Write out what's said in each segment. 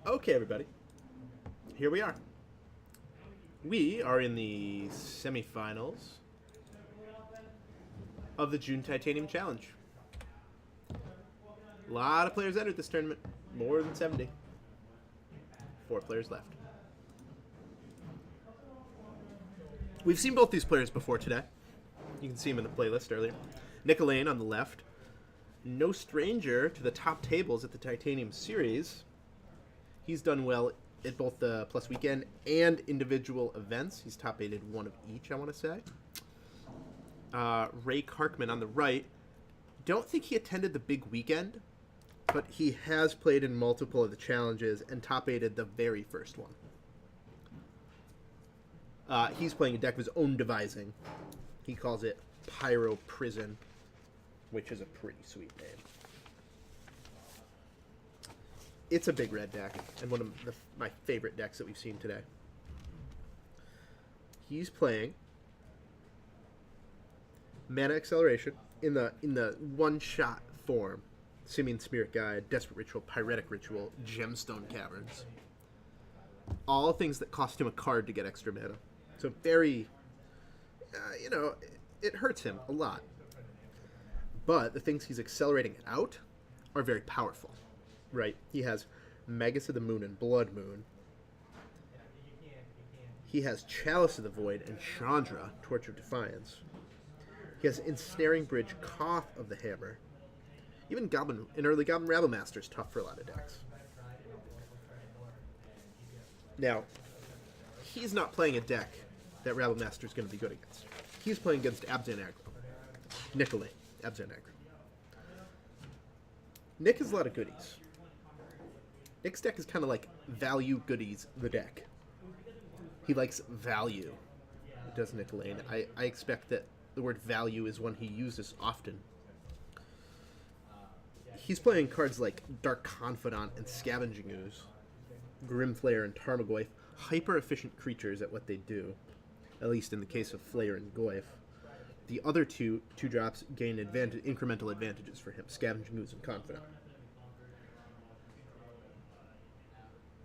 Okay, everybody. Here we are. We are in the semifinals of the June Titanium Challenge. A lot of players entered this tournament. More than 70. 4 players left. We've seen both these players before today. You can see them in the playlist earlier. Nick Allain on the left. No stranger to the top tables at the Titanium Series. He's done well at both the Plus Weekend and individual events. He's top-8'd one of each, I want to say. Ray Karkman on the right. Don't think he attended the big weekend, but he has played in multiple of the challenges and top-8'd the very first one. He's playing a deck of his own devising. He calls it Pyro Prison, which is a pretty sweet name. It's a big red deck, and one of my favorite decks that we've seen today. He's playing Mana Acceleration in the one-shot form. Simian Spirit Guide, Desperate Ritual, Pyretic Ritual, Gemstone Caverns. All things that cost him a card to get extra mana. So very, it hurts him a lot. But the things he's accelerating out are very powerful, right? He has Magus of the Moon and Blood Moon. He has Chalice of the Void and Chandra, Torch of Defiance. He has Ensnaring Bridge, Koth of the Hammer. Even an early Goblin Rabble Master is tough for a lot of decks. Now, he's not playing a deck that Rabble Master is going to be good against. He's playing against Abzan Aggro. Nick Allain, Abzan Aggro. Nick has a lot of goodies. Nick's deck is kind of like value goodies the deck. He likes value. It does Nick Allain. I expect that the word value is one he uses often. He's playing cards like Dark Confidant and Scavenging Ooze, Grimflayer and Tarmogoyf, hyper-efficient creatures at what they do, at least in the case of Flayer and Goyf. The other two drops gain incremental advantages for him, Scavenging Ooze and Confidant.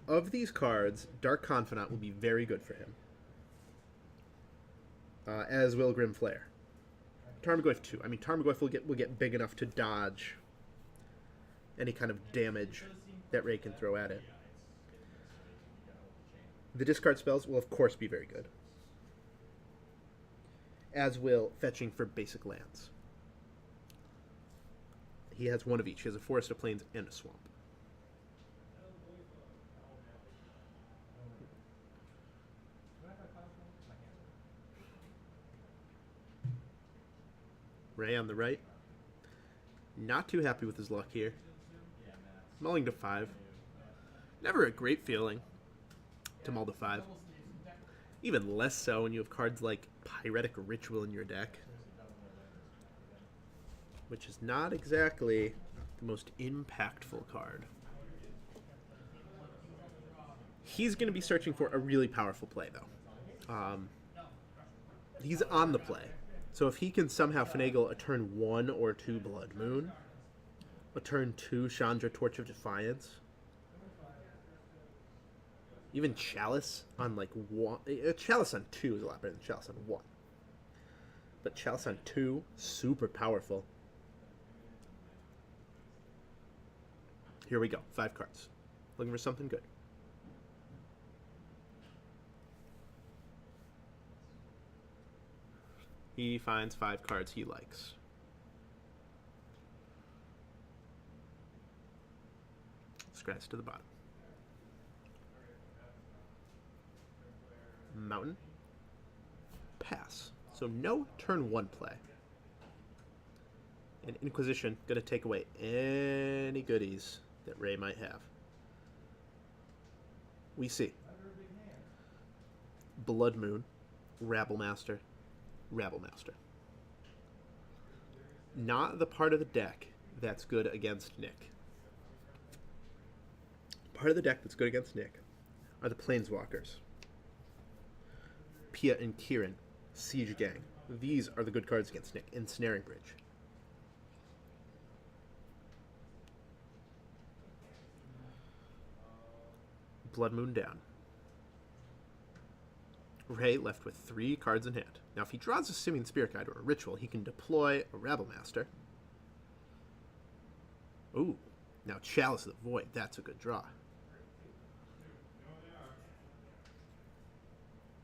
Of these cards, Dark Confidant will be very good for him, as will Grimflayer. Tarmogoyf too. I mean, Tarmogoyf will get big enough to dodge any kind of damage that Ray can throw at it. The discard spells will, of course, be very good, as will fetching for basic lands. He has one of each. He has a Forest of Plains and a Swamp. Ray on the right. Not too happy with his luck here. Mulling to 5. Never a great feeling to mull to 5. Even less so when you have cards like Pyretic Ritual in your deck, which is not exactly the most impactful card. He's going to be searching for a really powerful play, though. He's on the play. So if he can somehow finagle a turn 1 or 2 Blood Moon, a turn 2 Chandra, Torch of Defiance, even Chalice on like 1. Chalice on 2 is a lot better than Chalice on 1. But Chalice on 2, super powerful. Here we go. 5 cards. Looking for something good. He finds 5 cards he likes. Scratch to the bottom. Mountain. Pass. So no turn 1 play. And Inquisition going to take away any goodies that Ray might have. We see Blood Moon, Rabble Master, Rabble Master. Not the part of the deck that's good against Nick. Part of the deck that's good against Nick are the Planeswalkers. Pia and Kieran, Siege Gang. These are the good cards against Nick. Ensnaring Bridge. Blood Moon down. Ray left with 3 cards in hand. Now, if he draws a Simian Spirit Guide or a Ritual, he can deploy a Rabble Master. Ooh, now Chalice of the Void. That's a good draw.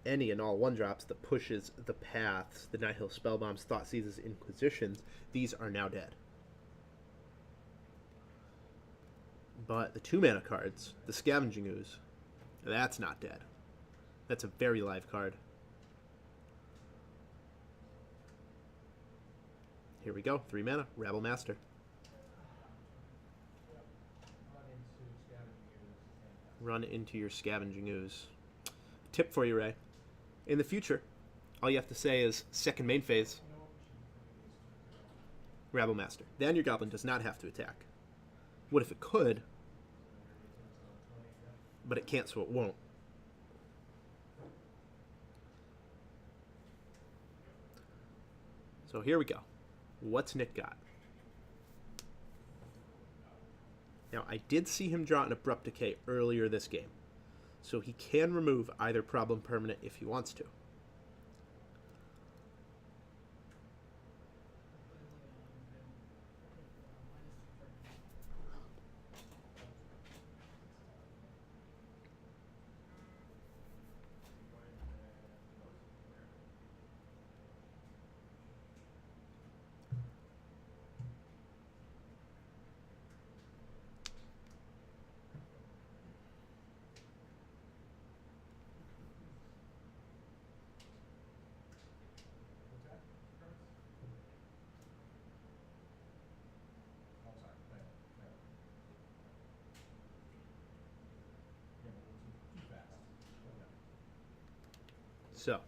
Any and all 1-drops that pushes the paths, the Nihil Spellbombs, Thoughtseizes, Inquisitions, these are now dead. But the 2-mana cards, the Scavenging Ooze, that's not dead. That's a very live card. Here we go, 3 mana, Rabble Master. Run into your Scavenging Ooze. Tip for you, Ray. In the future, all you have to say is second main phase, Rabble Master. Then your Goblin does not have to attack. What if it could? But it can't, so it won't. So here we go. What's Nick got? Now, I did see him draw an Abrupt Decay earlier this game, so he can remove either problem permanent if he wants to. So,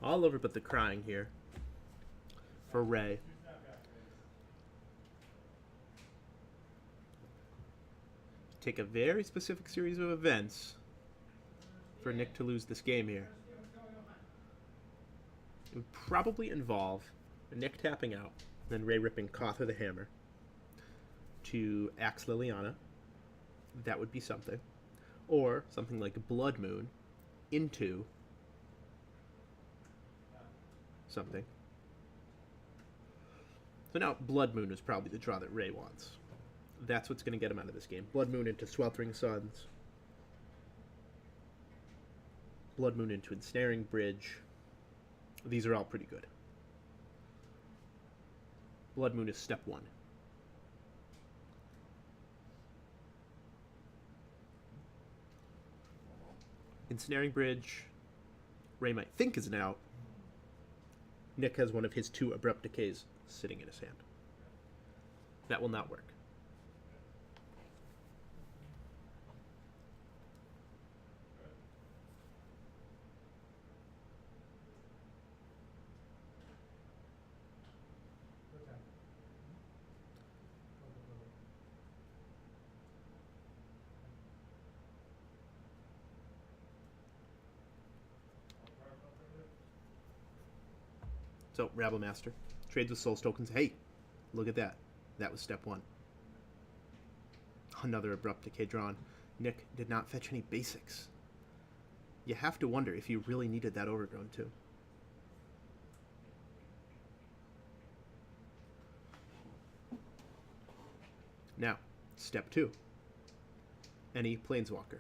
all over but the crying here for Ray. Take a very specific series of events for Nick to lose this game here. It would probably involve Nick tapping out, then Ray ripping Cawthor the Hammer to Axe Liliana. That would be something. Or something like Blood Moon into something. So now Blood Moon is probably the draw that Ray wants. That's what's going to get him out of this game. Blood Moon into Sweltering Suns. Blood Moon into Ensnaring Bridge. These are all pretty good. Blood Moon is step 1. Ensnaring Bridge, Ray might think is an out. Nick has one of his 2 Abrupt Decays sitting in his hand. That will not work. So, Rabble Master trades with Soul's tokens. Hey, look at that. That was step 1. Another Abrupt Decay drawn. Nick did not fetch any basics. You have to wonder if you really needed that Overgrown too. Now, step 2. Any Planeswalker.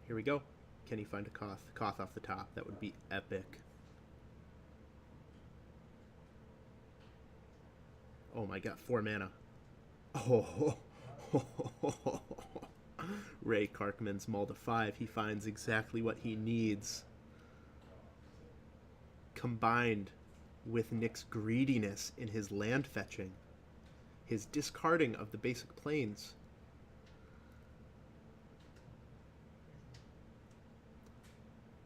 Here we go. Can he find a Koth? Koth off the top. That would be epic. Oh my god, 4 mana. Oh, Ray Karkman's Mull to 5. He finds exactly what he needs. Combined with Nick's greediness in his land fetching, his discarding of the basic planes.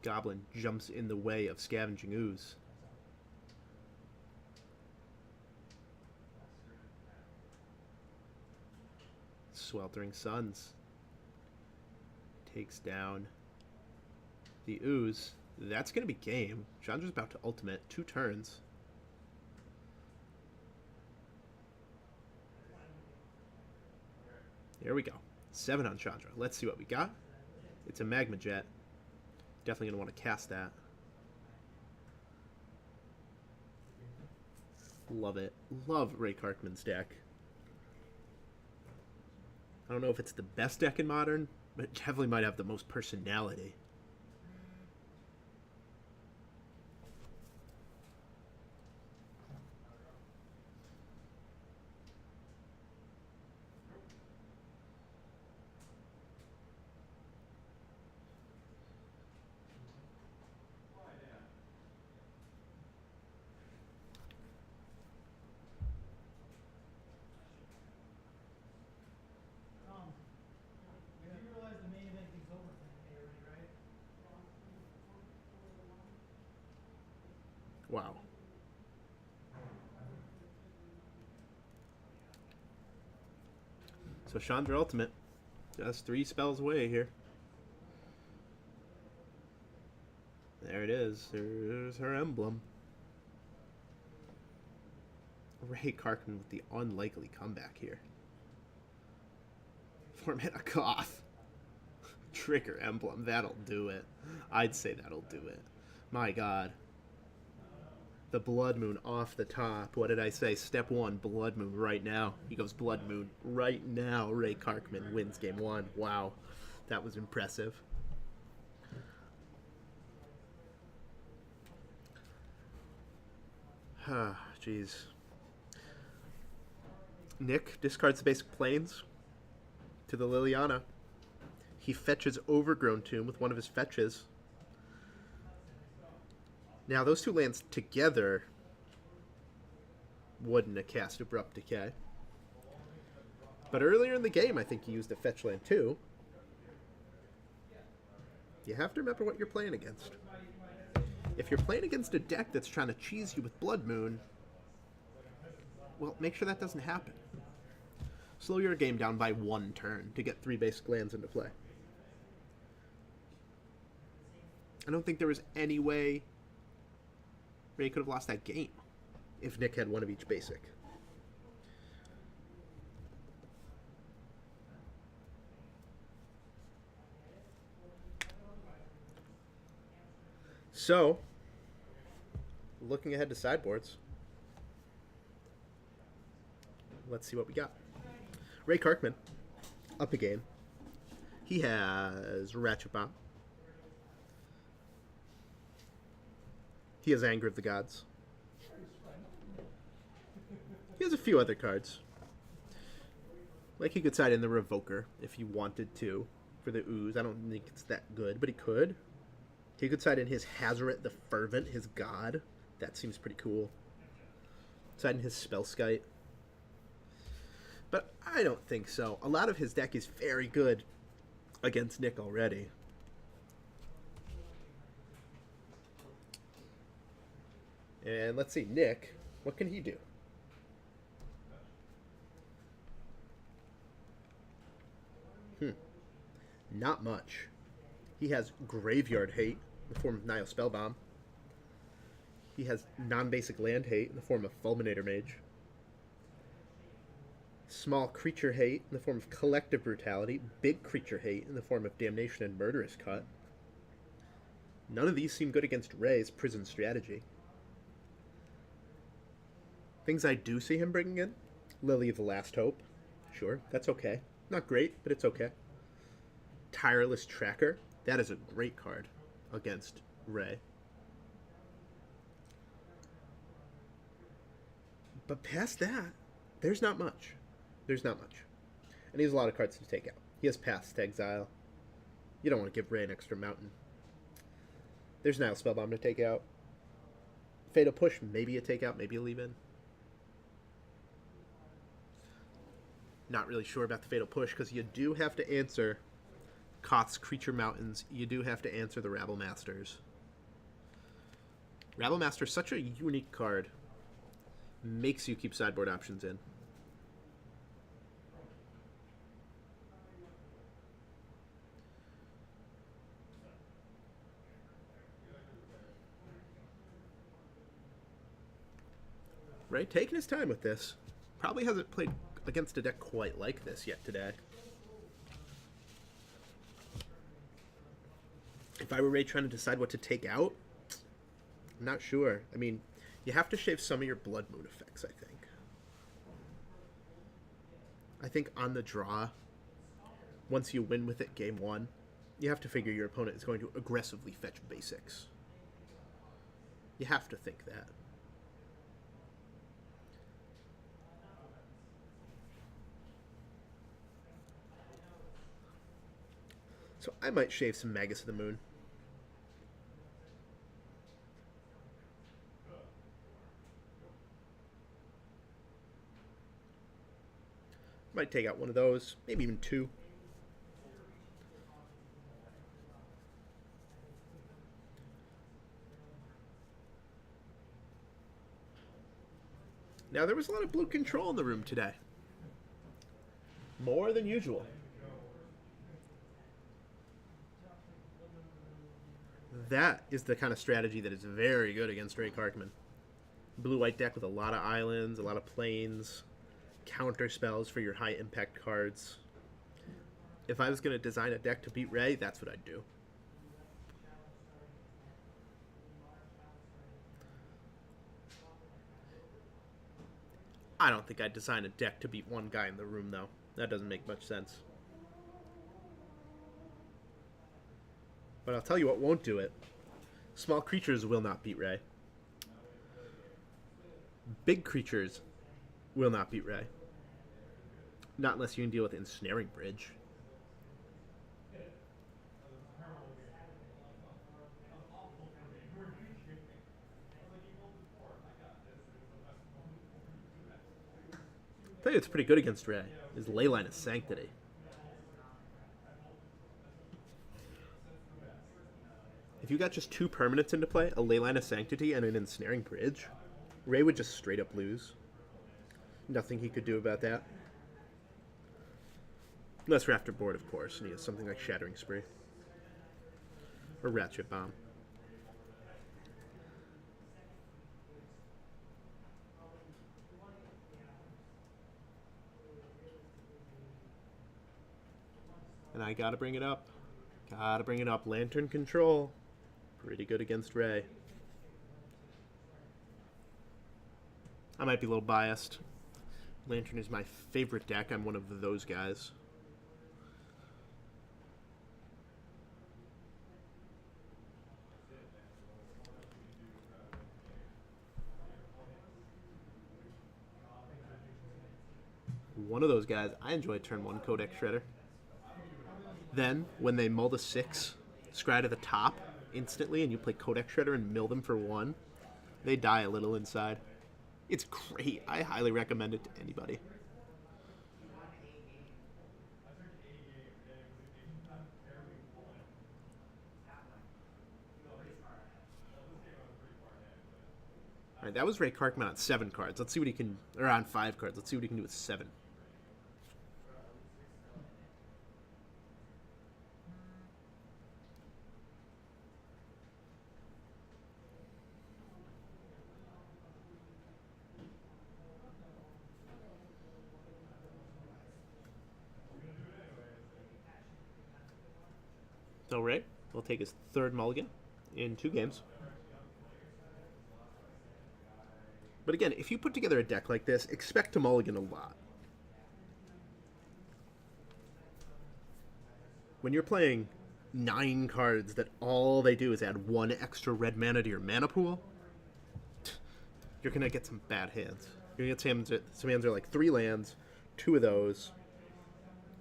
Goblin jumps in the way of Scavenging Ooze. Sweltering Suns takes down The ooze. That's going to be game. Chandra's about to ultimate. 2 turns. Here we go. 7 on Chandra. Let's see what we got. It's a Magma Jet. Definitely going to want to cast that. Love it. Love Ray Karkman's deck. I don't know if it's the best deck in Modern, but it definitely might have the most personality. Wow. So Chandra Ultimate, just 3 spells away here. There it is. There's her emblem. Ray Karkman with the unlikely comeback here. 4-mana Koth. Trigger emblem. That'll do it. I'd say that'll do it. My God. The Blood Moon off the top. What did I say? Step 1, Blood Moon right now. He goes Blood Moon right now. Ray Karkman wins game 1. Wow. That was impressive. Ah, jeez. Nick discards the basic plains to the Liliana. He fetches Overgrown Tomb with one of his fetches. Now, those 2 lands together wouldn't have cast Abrupt Decay. But earlier in the game, I think he used a fetch land too. You have to remember what you're playing against. If you're playing against a deck that's trying to cheese you with Blood Moon, well, make sure that doesn't happen. Slow your game down by 1 turn to get 3 basic lands into play. I don't think there was any way Ray could have lost that game if Nick had 1 of each basic. So, looking ahead to sideboards, let's see what we got. Ray Karkman, up a game. He has Ratchet Bomb. He has Anger of the Gods. He has a few other cards. Like, he could side in the Revoker if he wanted to for the ooze. I don't think it's that good, but he could. He could side in his Hazoret the Fervent, his god. That seems pretty cool. Side in his Spellskite. But I don't think so. A lot of his deck is very good against Nick already. And let's see, Nick, what can he do? Not much. He has Graveyard Hate in the form of Nile Spellbomb. He has non-basic land hate in the form of Fulminator Mage. Small creature hate in the form of Collective Brutality. Big creature hate in the form of Damnation and Murderous Cut. None of these seem good against Ray's Prison Strategy. Things I do see him bringing in. Lily of the Last Hope. Sure, that's okay. Not great, but it's okay. Tireless Tracker. That is a great card against Ray. But past that, there's not much. There's not much. And he has a lot of cards to take out. He has Paths to Exile. You don't want to give Ray an extra mountain. There's Nile Spellbomb to take out. Fatal Push, maybe a takeout, maybe a leave-in. Not really sure about the Fatal Push, because you do have to answer Koth's Creature Mountains. You do have to answer the Rabble Masters. Rabble Master is such a unique card. Makes you keep sideboard options in. Ray taking his time with this. Probably hasn't played against a deck quite like this yet today. If I were Ray trying to decide what to take out, I'm not sure. I mean, you have to shave some of your Blood Moon effects, I think. I think on the draw, once you win with it game one, you have to figure your opponent is going to aggressively fetch basics. You have to think that. So I might shave some Magus of the Moon. Might take out one of those, maybe even two. Now, there was a lot of blue control in the room today. More than usual. That is the kind of strategy that is very good against Ray Karkman. Blue-white deck with a lot of islands, a lot of planes, counter spells for your high-impact cards. If I was going to design a deck to beat Ray, that's what I'd do. I don't think I'd design a deck to beat one guy in the room, though. That doesn't make much sense. But I'll tell you what won't do it. Small creatures will not beat Ray. Big creatures will not beat Ray. Not unless you can deal with Ensnaring Bridge. I'll tell you it's pretty good against Ray, is Leyline of Sanctity. If you got just two permanents into play, a Leyline of Sanctity and an Ensnaring Bridge, Ray would just straight up lose. Nothing he could do about that. Unless we're after board, of course, and he has something like Shattering Spree. Or Ratchet Bomb. And I gotta bring it up. Gotta bring it up. Lantern Control. Pretty good against Ray. I might be a little biased. Lantern is my favorite deck. I'm one of those guys. One of those guys. I enjoy turn 1 Codex Shredder. Then, when they mull the 6, scry to the top instantly, and you play Codex Shredder and mill them for 1, they die a little inside. It's great. I highly recommend it to anybody. Alright, that was Ray Karkman on 7 cards. Let's see what he can... Or on 5 cards. Let's see what he can do with 7. So Ray will take his 3rd mulligan in 2 games. But again, if you put together a deck like this, expect to mulligan a lot. When you're playing 9 cards that all they do is add 1 extra red mana to your mana pool, you're going to get some bad hands. You're going to get some hands that are like 3 lands, 2 of those,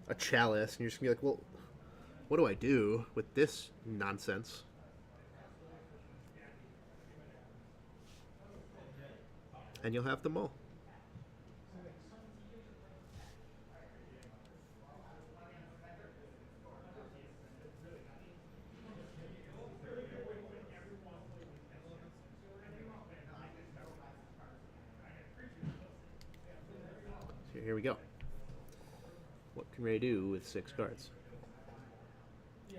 a chalice, and you're just going to be like, well, what do I do with this nonsense? And you'll have them all. So here we go. What can Ray do with 6 cards?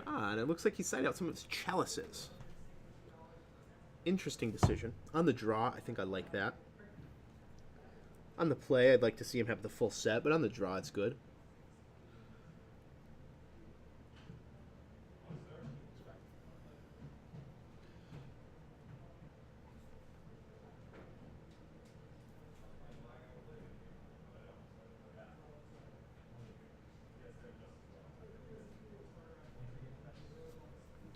Ah, and it looks like he signed out some of his chalices. Interesting decision. On the draw, I think I like that. On the play, I'd like to see him have the full set, but on the draw, it's good.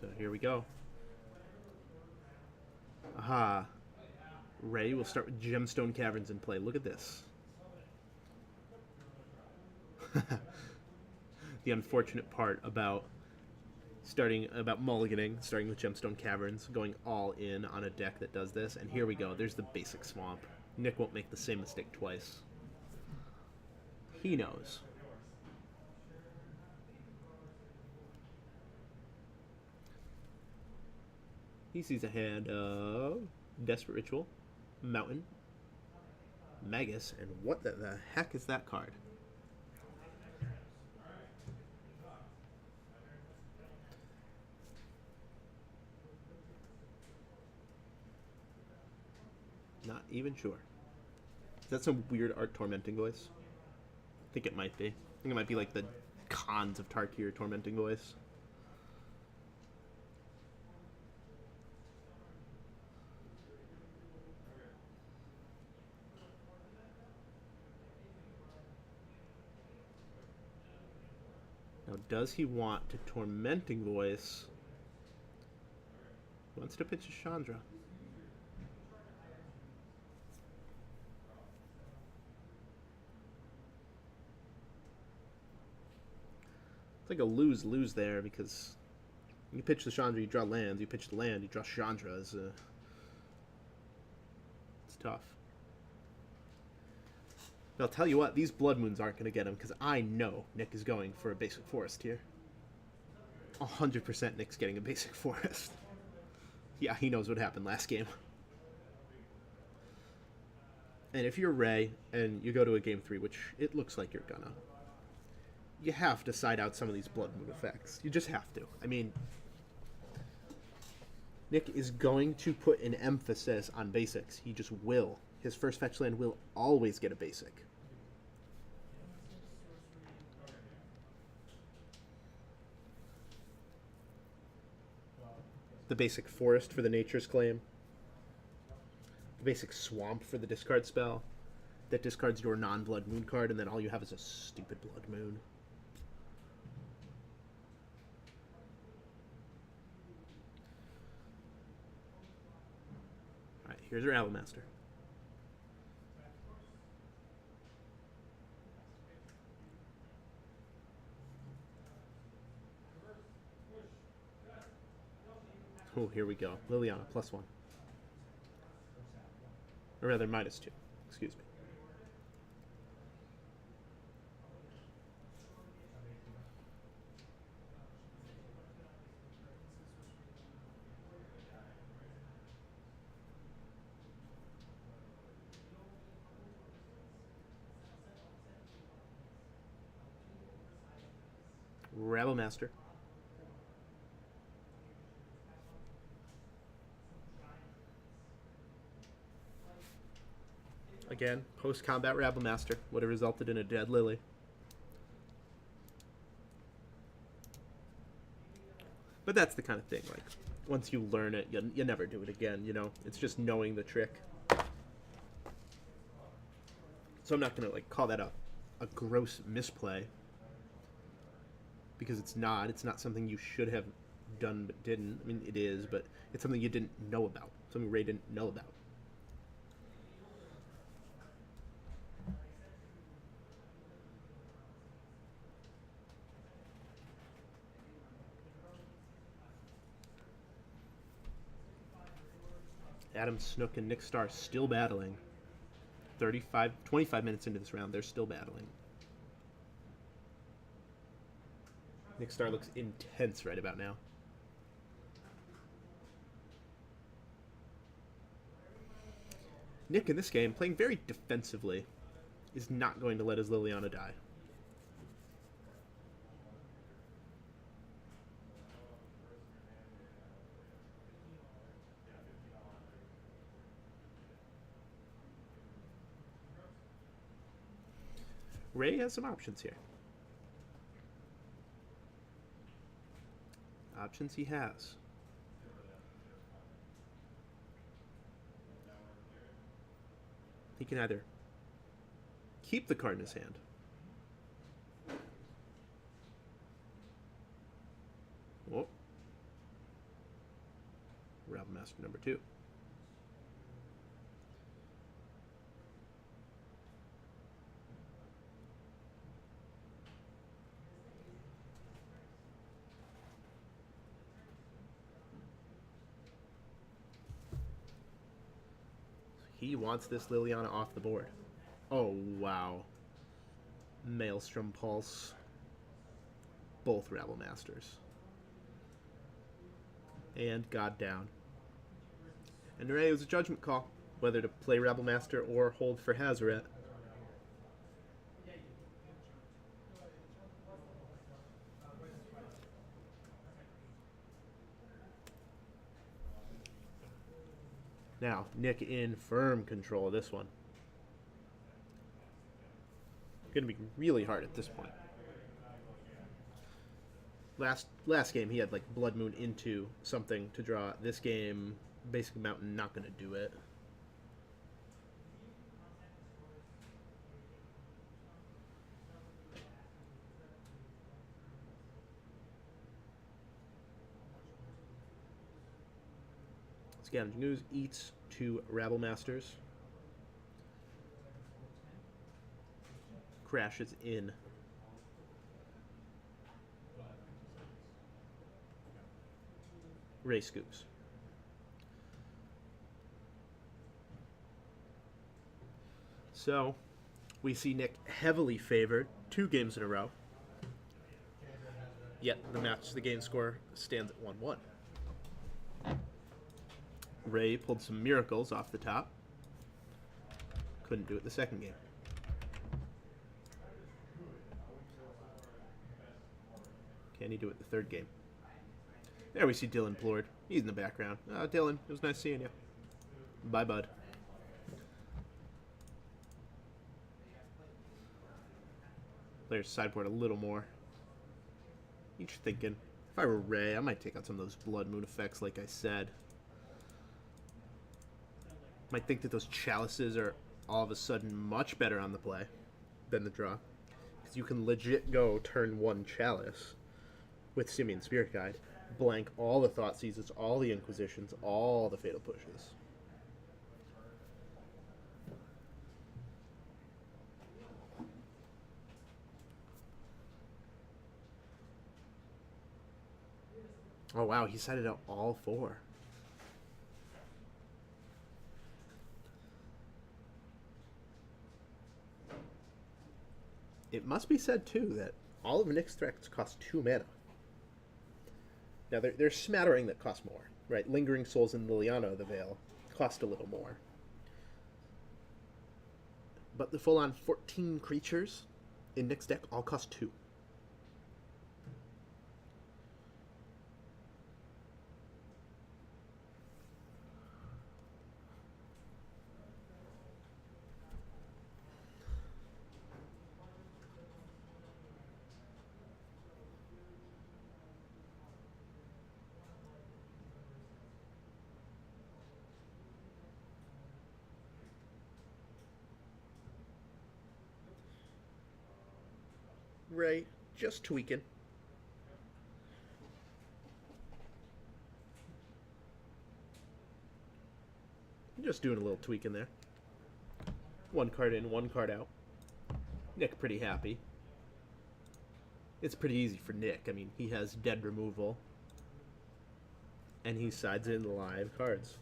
So here we go. Aha. Ray will start with Gemstone Caverns in play. Look at this. The unfortunate part about mulliganing, starting with Gemstone Caverns, going all in on a deck that does this, and here we go. There's the basic swamp. Nick won't make the same mistake twice. He knows. He sees a hand of Desperate Ritual, Mountain, Magus, and what the heck is that card? Not even sure. Is that some weird art Tormenting Voice? I think it might be. I think it might be like the Cons of Tarkir Tormenting Voice. Now, does he want to Tormenting Voice? He wants to pitch a Chandra. It's like a lose-lose there, because you pitch the Chandra, you draw lands. You pitch the land, you draw Chandras. It's tough. But I'll tell you what, these Blood Moons aren't going to get him, because I know Nick is going for a basic forest here. 100% Nick's getting a basic forest. Yeah, he knows what happened last game. And if you're Ray, and you go to a Game 3, which it looks like you're gonna, you have to side out some of these Blood Moon effects. You just have to. I mean, Nick is going to put an emphasis on basics. He just will. His first fetch land will always get a basic. The basic forest for the Nature's Claim. The basic swamp for the discard spell. That discards your non-Blood Moon card, and then all you have is a stupid Blood Moon. Alright, here's our Rabble Master. Oh, here we go. Liliana, +1. Or rather, -2. Excuse me. Rabble Master. Again, post-combat Rabble Master would have resulted in a dead Lily. But that's the kind of thing, like, once you learn it, you never do it again, you know? It's just knowing the trick. So I'm not going to, like, call that a gross misplay. Because it's not. It's not something you should have done but didn't. I mean, it is, but it's something you didn't know about. Something Ray didn't know about. Adam Snook and Nick Starr still battling. 25 minutes into this round, they're still battling. Nick Starr looks intense right about now. Nick in this game, playing very defensively, is not going to let his Liliana die. Ray has some options here. Options he has. He can either keep the card in his hand, oh, Rabble Master number 2. He wants this Liliana off the board. Oh, wow. Maelstrom Pulse. Both Rabble Masters. And God down. And it was a judgment call, whether to play Rabble Master or hold for Hazoret. Now, Nick in firm control of this one. Going to be really hard at this point. Last game, he had like Blood Moon into something to draw. This game, Basic Mountain, not going to do it. Scavenging Ooze eats 2 Rabble Masters. Crashes in. Ray scoops. So, we see Nick heavily favored 2 games in a row. Yet, the game score stands at 1-1. Ray pulled some miracles off the top. Couldn't do it the second game. Can he do it the third game? There we see Dylan Plord. He's in the background. Dylan, it was nice seeing you. Bye, bud. Players sideboard a little more. Each thinking, if I were Ray, I might take out some of those Blood Moon effects like I said. Might think that those chalices are all of a sudden much better on the play than the draw. Because you can legit go turn 1 chalice with Simian Spirit Guide. Blank all the Thought Seizes, all the Inquisitions, all the Fatal Pushes. Oh wow, he sided out all 4. It must be said, too, that all of Nick's threats cost 2 mana. Now, there's smattering that cost more, right? Lingering Souls and Liliana of the Veil cost a little more. But the full-on 14 creatures in Nick's deck all cost 2. Ray, just tweaking. Just doing a little tweaking there. 1 card in, 1 card out. Nick pretty happy. It's pretty easy for Nick. I mean, he has dead removal. And he sides in the live cards.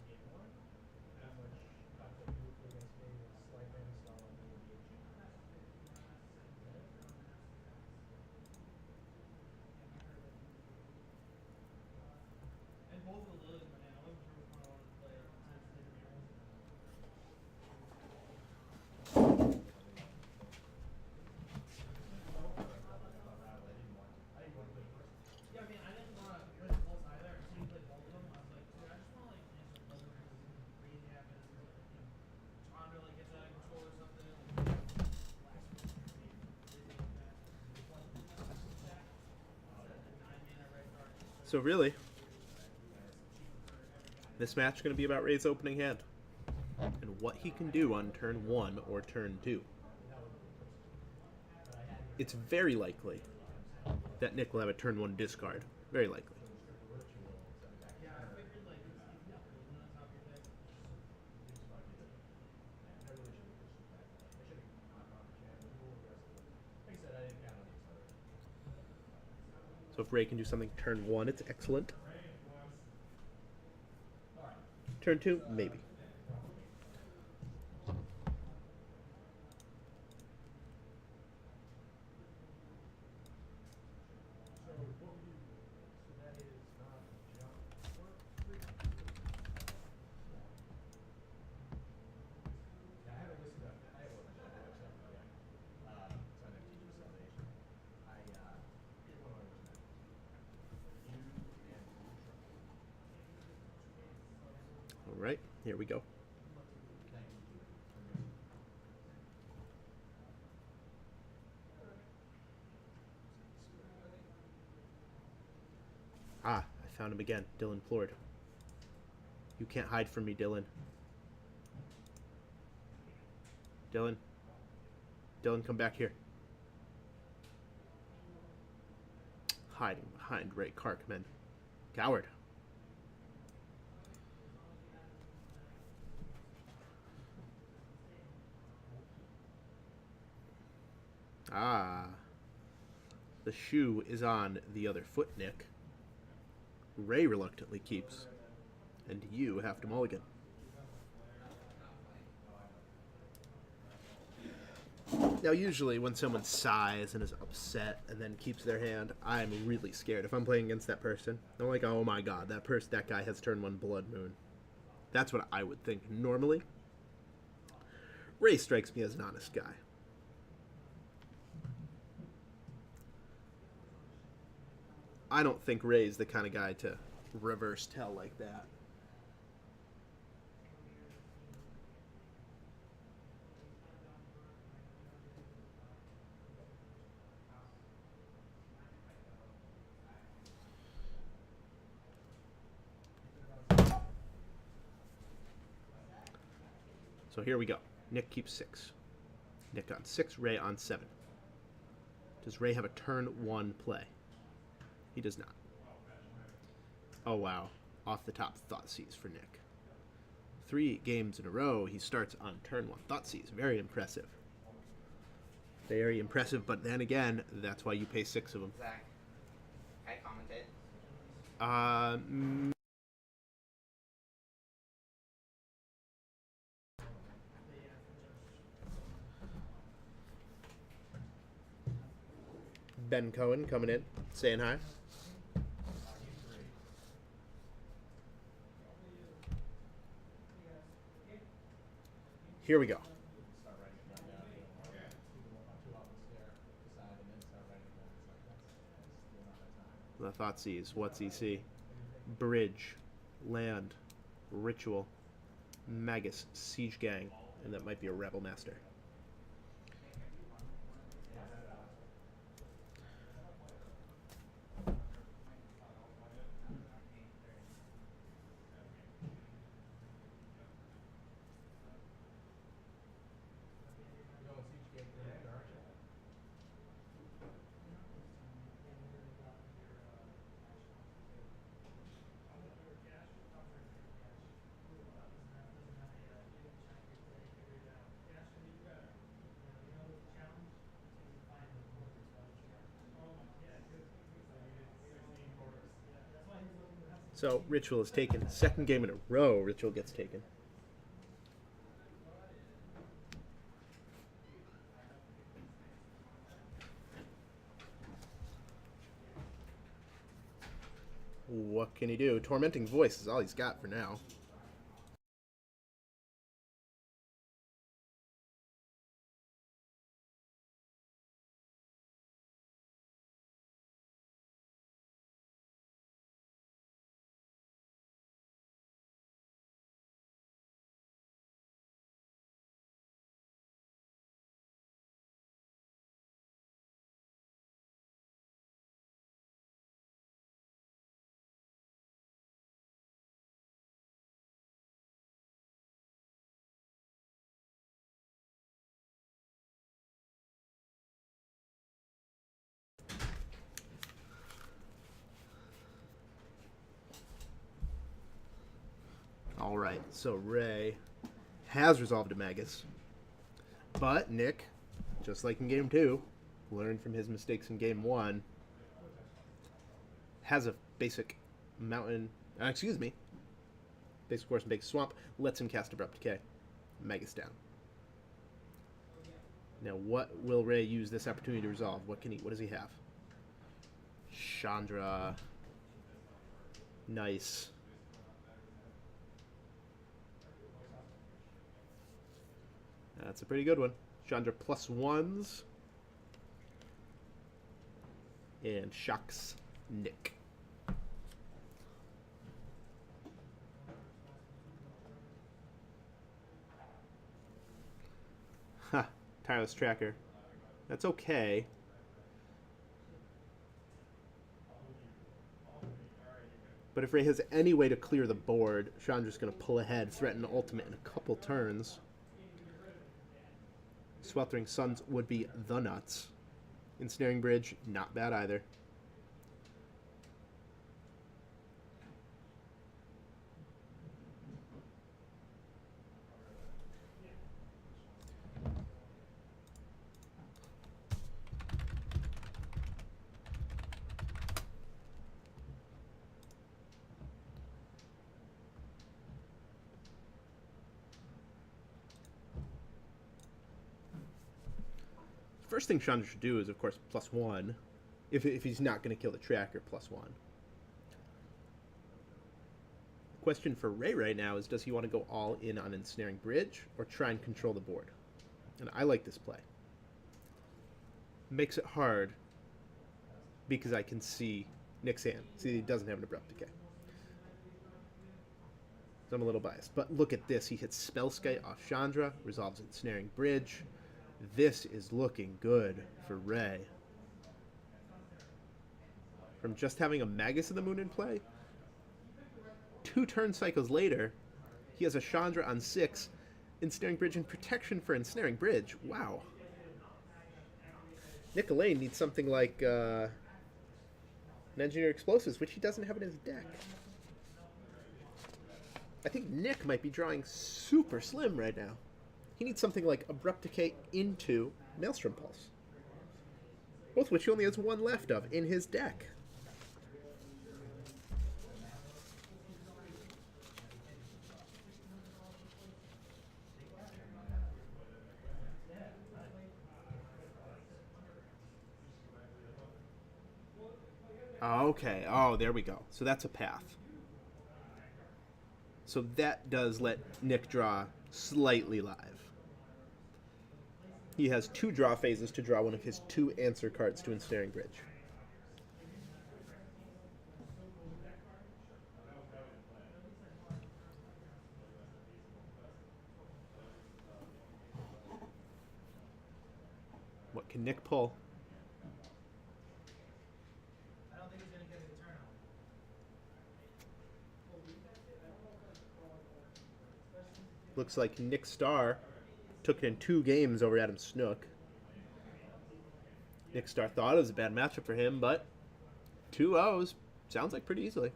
So really, this match is going to be about Ray's opening hand and what he can do on turn 1 or turn 2. It's very likely that Nick will have a turn 1 discard. Very likely. So if Ray can do something turn 1, it's excellent. Turn 2, maybe. All right, here we go. Ah, I found him again. Dylan Plord. You can't hide from me, Dylan. Dylan. Dylan, come back here. Hiding behind Ray Karkman. Coward. Ah. The shoe is on the other foot, Nick. Ray reluctantly keeps. And you have to mulligan. Now, usually when someone sighs and is upset and then keeps their hand, I'm really scared. If I'm playing against that person, I'm like, oh my god, that guy has turn 1 Blood Moon. That's what I would think normally. Ray strikes me as an honest guy. I don't think Ray's the kind of guy to reverse tell like that. So here we go. Nick keeps 6. Nick on 6, Ray on 7. Does Ray have a turn 1 play? He does not. Oh, wow. Off the top, Thoughtseize for Nick. 3 games in a row, he starts on turn 1. Thoughtseize, very impressive. Very impressive, but then again, that's why you pay 6 of them. Zack, can I commentate? Ben Cohen coming in, saying hi. Here we go. The Thoughtseize, what's he see? Bridge, land, ritual, Magus, siege gang, and that might be a rebel master. So Ritual is taken. Second game in a row, Ritual gets taken. What can he do? Tormenting Voice is all he's got for now. All right, so Ray has resolved a Magus. But Nick, just like in Game 2, learned from his mistakes in Game 1, has a basic mountain... basic forest and basic swamp, lets him cast Abrupt Decay. Magus down. Now, what will Ray use this opportunity to resolve? What does he have? Chandra. Nice. That's a pretty good one. Chandra +1s. And shocks Nick. Ha. Tireless Tracker. That's okay. But if Ray has any way to clear the board, Chandra's going to pull ahead, threaten the ultimate in a couple turns. Sweltering Suns would be the nuts. Ensnaring Bridge, not bad either. First thing Chandra should do is, of course, +1. If he's not going to kill the tracker, +1. The question for Ray right now is, does he want to go all in on Ensnaring Bridge or try and control the board? And I like this play. Makes it hard because I can see Nick's hand. See, he doesn't have an Abrupt Decay. So I'm a little biased. But look at this. He hits Spellskite off Chandra, resolves Ensnaring Bridge. This is looking good for Ray. From just having a Magus of the Moon in play, 2 turn cycles later, he has a Chandra on 6, Ensnaring Bridge and protection for Ensnaring Bridge. Wow. Nick Allain needs something like an Engineer Explosives, which he doesn't have in his deck. I think Nick might be drawing super slim right now. He needs something like Abrupt Decay into Maelstrom Pulse. Both which he only has 1 left of in his deck. Okay, oh, there we go. So that's a path. So that does let Nick draw slightly live. He has 2 draw phases to draw one of his 2 answer cards to Ensnaring Bridge. What can Nick pull? I don't think he's going to get a turn on. Looks like Nick Starr took it in 2 games over Adam Snook. Nick Starr thought it was a bad matchup for him, but 2 O's sounds like pretty easily.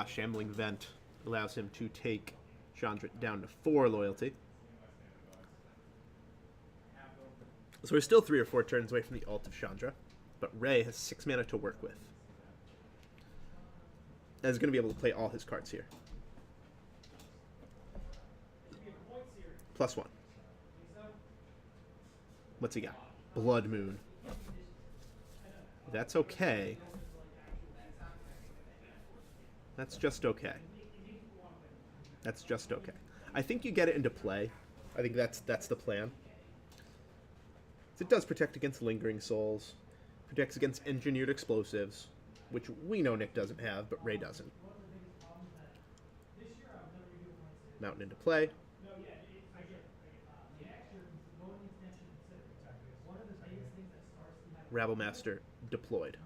Shambling Vent allows him to take Chandra down to 4 loyalty. So we're still 3 or 4 turns away from the ult of Chandra, but Ray has 6 mana to work with. And is going to be able to play all his cards here. +1. What's he got? Blood Moon. That's okay. That's just okay. That's just okay. I think you get it into play. I think that's the plan. It does protect against Lingering Souls. Protects against Engineered Explosives, which we know Nick doesn't have, but Ray doesn't. Mountain into play. Rabblemaster deployed.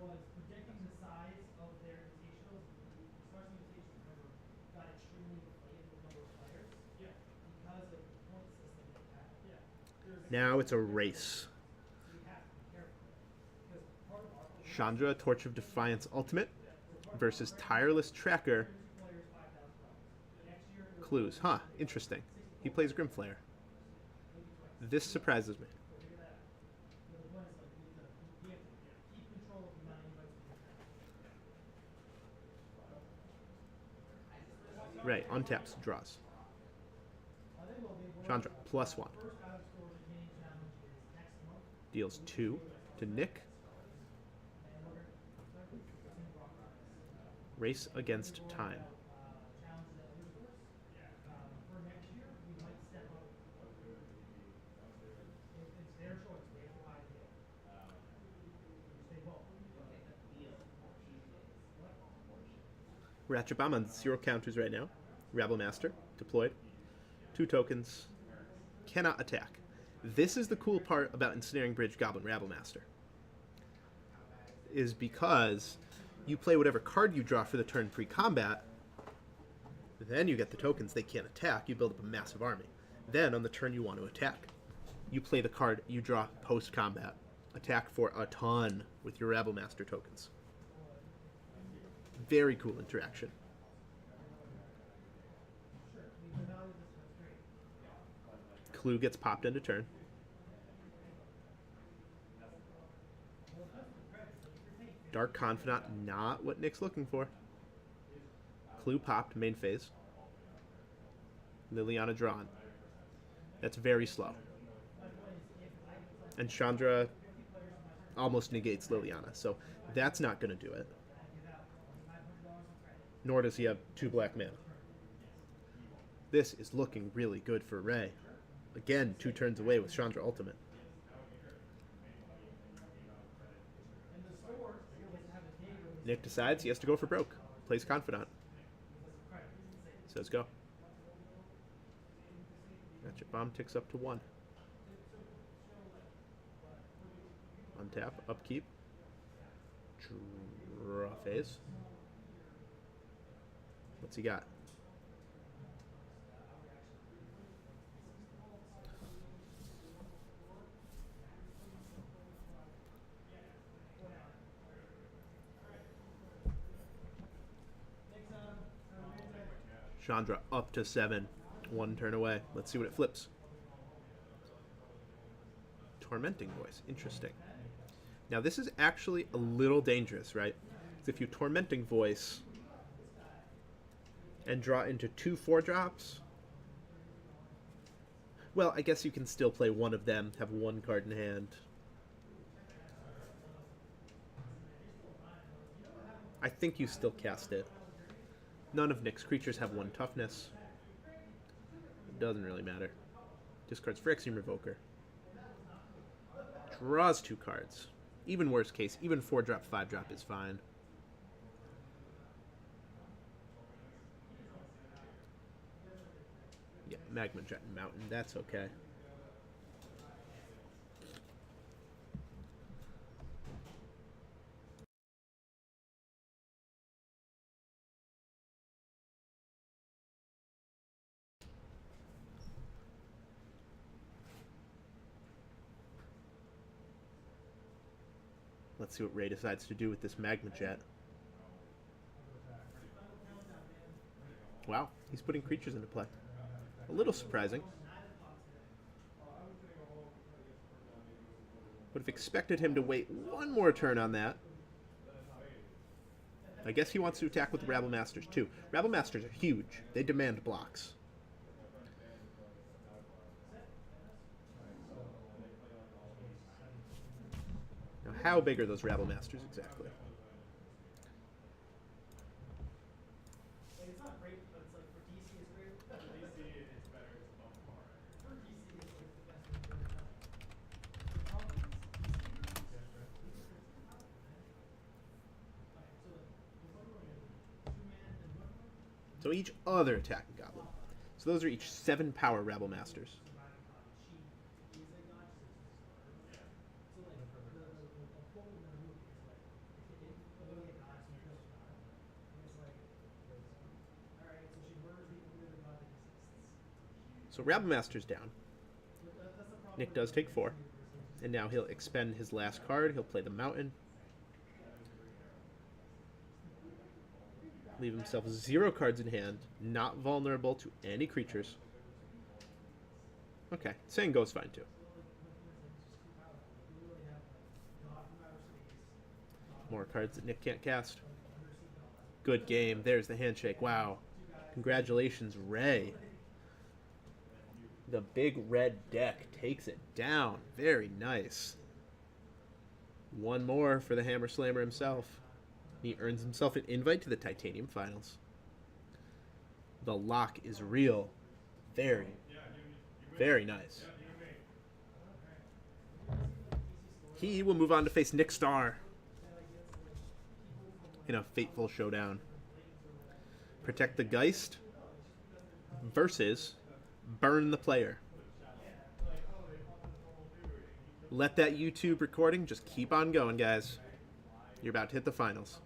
Now it's a race. Chandra, Torch of Defiance Ultimate versus Tireless Tracker. Clues. Huh, interesting. He plays Grimflayer. This surprises me. Right, untaps, draws. Chandra, +1. Deals 2 to Nick. Race Against Time. Ratchet Bomb on 0 counters right now. Rabble Master, deployed. 2 tokens. Cannot attack. This is the cool part about Ensnaring Bridge Goblin Rabble Master. Is because you play whatever card you draw for the turn pre-combat, then you get the tokens, they can't attack, you build up a massive army. Then, on the turn you want to attack, you play the card you draw post-combat. Attack for a ton with your Rabble Master tokens. Very cool interaction. Clue gets popped into turn. Dark Confidant, not what Nick's looking for. Clue popped, main phase. Liliana drawn. That's very slow. And Chandra almost negates Liliana, so that's not going to do it. Nor does he have 2 black mana. This is looking really good for Ray. Again, 2 turns away with Chandra Ultimate. Nick decides he has to go for broke. Plays Confidant. Says go. Ratchet Bomb ticks up to 1. Untap, upkeep. Draw phase. What's he got? Chandra up to 7. 1 turn away. Let's see what it flips. Tormenting Voice. Interesting. Now this is actually a little dangerous, right? Because if you Tormenting Voice and draw into 2 4-drops, well, I guess you can still play one of them, have 1 card in hand. I think you still cast it. None of Nick's creatures have 1 toughness. It doesn't really matter. Discards Phyrexian Revoker. Draws 2 cards. Even worst case, even 4-drop, 5-drop is fine. Yeah, Magma Jet and Mountain, that's okay. Let's see what Ray decides to do with this Magma Jet. Wow, he's putting creatures into play. A little surprising. Would have expected him to wait 1 more turn on that. I guess he wants to attack with the Rabble Masters too. Rabble Masters are huge. They demand blocks. Now, how big are those Rabble Masters exactly? It's not great, but it's like for DC it's great. For DC it's better, it's above par. For DC it's like the best thing they've ever done. For Goblins, So each other attacking goblin. So those are each 7 power Rabble Masters. So Rabble Master's down. Nick does take 4. And now he'll expend his last card. He'll play the Mountain. Leave himself 0 cards in hand, not vulnerable to any creatures. Okay, saying goes fine too. More cards that Nick can't cast. Good game. There's the handshake. Wow. Congratulations, Ray. The big red deck takes it down. Very nice. One more for the Hammer Slammer himself. He earns himself an invite to the Titanium Finals. The lock is real. Very, very nice. He will move on to face Nick Starr in a fateful showdown. Protect the Geist versus Burn the Player. Let that YouTube recording just keep on going, guys. You're about to hit the finals.